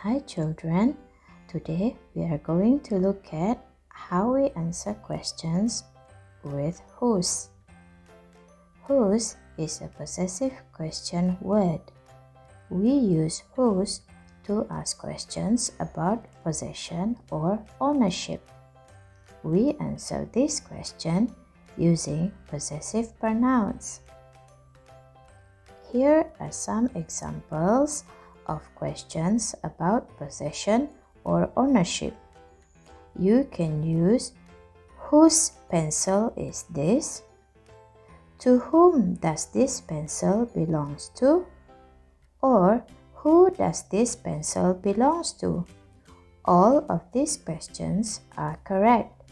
Hi children, today we are going to look at how we answer questions with whose. Whose is a possessive question word. We use whose to ask questions about possession or ownership. We answer this question using possessive pronouns. Here are some examples of questions about possession or ownership. You can use whose pencil is this? To whom does this pencil belongs to? Or who does this pencil belongs to? All of these questions are correct.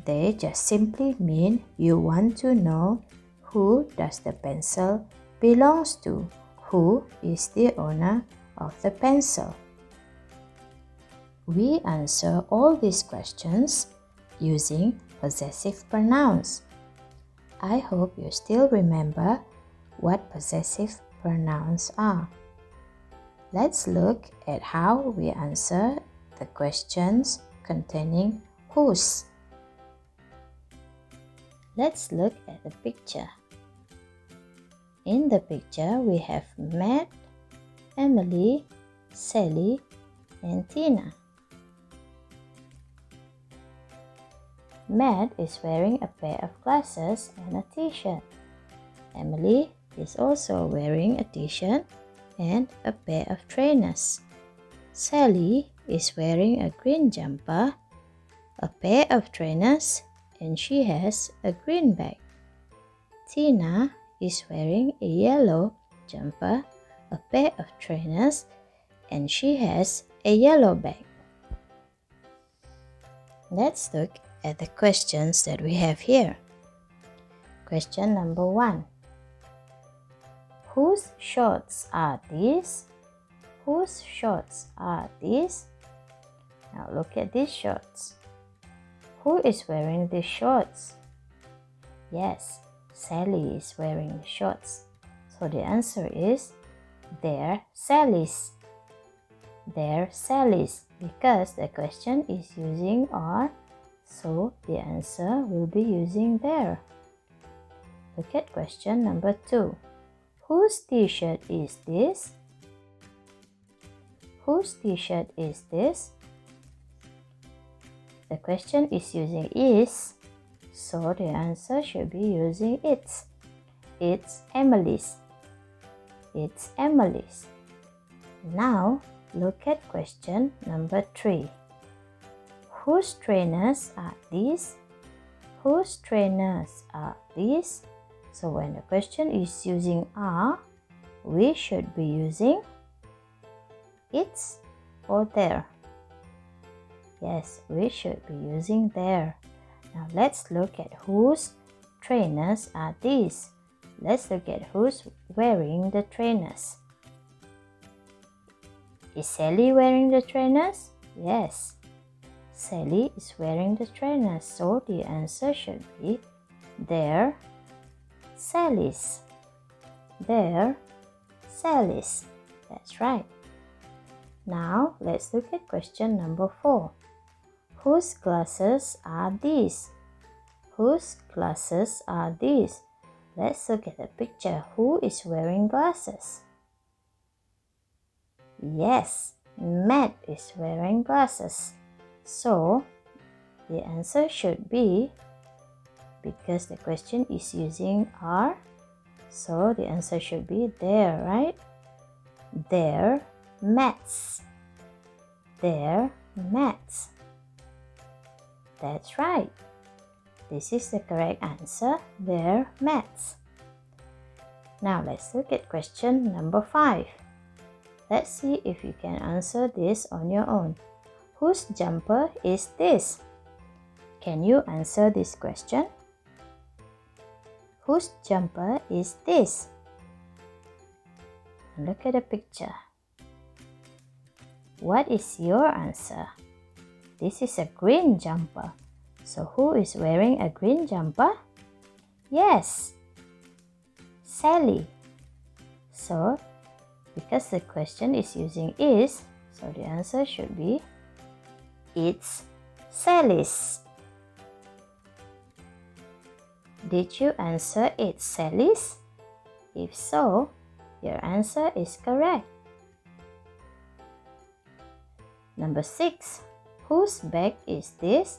They just simply mean you want to know who does the pencil belongs to. Who is the owner of the pencil? We answer all these questions using possessive pronouns. I hope you still remember what possessive pronouns are. Let's look at how we answer the questions containing whose. Let's look at the picture. In the picture, we have Matt, Emily, Sally, and Tina. Matt is wearing a pair of glasses and a t-shirt. Emily is also wearing a t-shirt and a pair of trainers. Sally is wearing a green jumper, a pair of trainers, and she has a green bag. Tina is wearing a yellow jumper, a pair of trainers, and she has a yellow bag. Let's look at the questions that we have here. Question number 1. Whose shorts are these? Whose shorts are these? Now look at these shorts. Who is wearing these shorts? Yes, Sally is wearing shorts. So the answer is they're Sally's. They're Sally's because the question is using are, so the answer will be using their. Look at question number 2. Whose t-shirt is this? Whose t-shirt is this? The question is using is, so the answer should be using its. It's Emily's. It's Emily's. Now, look at question number 3. Whose trainers are these? Whose trainers are these? So when the question is using are, we should be using its or their. Yes, we should be using their. Now let's look at whose trainers are these. Let's look at who's wearing the trainers. Is Sally wearing the trainers? Yes, Sally is wearing the trainers. So the answer should be their Sally's. Their Sally's. That's right. Now let's look at question number 4. Whose glasses are these? Whose glasses are these? Let's look at the picture. Who is wearing glasses? Yes, Matt is wearing glasses. So, the answer should be, because the question is using are, so the answer should be their, right? Their Matts. Their Matts. That's right. This is the correct answer. Their Matts. Now let's look at question number 5. Let's see if you can answer this on your own. Whose jumper is this? Can you answer this question? Whose jumper is this? Look at the picture. What is your answer? This is a green jumper. So who is wearing a green jumper? Yes, Sally. So because the question is using is, So the answer should be it's Sally's. Did you answer it's Sally's? If so, your answer is correct. Number 6. Whose bag is this?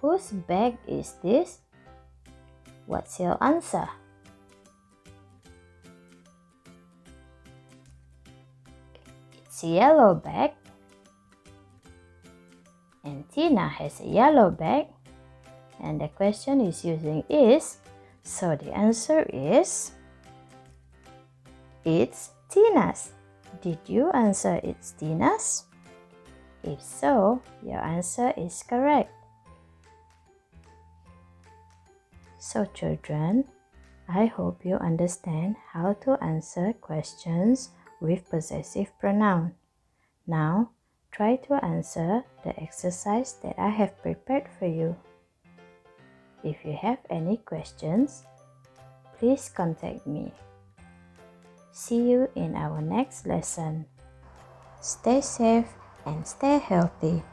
Whose bag is this? What's your answer? It's a yellow bag. And Tina has a yellow bag. And the question is using is. So the answer is it's Tina's. Did you answer it's Tina's? If so, your answer is correct. So children, I hope you understand how to answer questions with possessive pronoun. Now, try to answer the exercise that I have prepared for you. If you have any questions, please contact me. See you in our next lesson. Stay safe and stay healthy.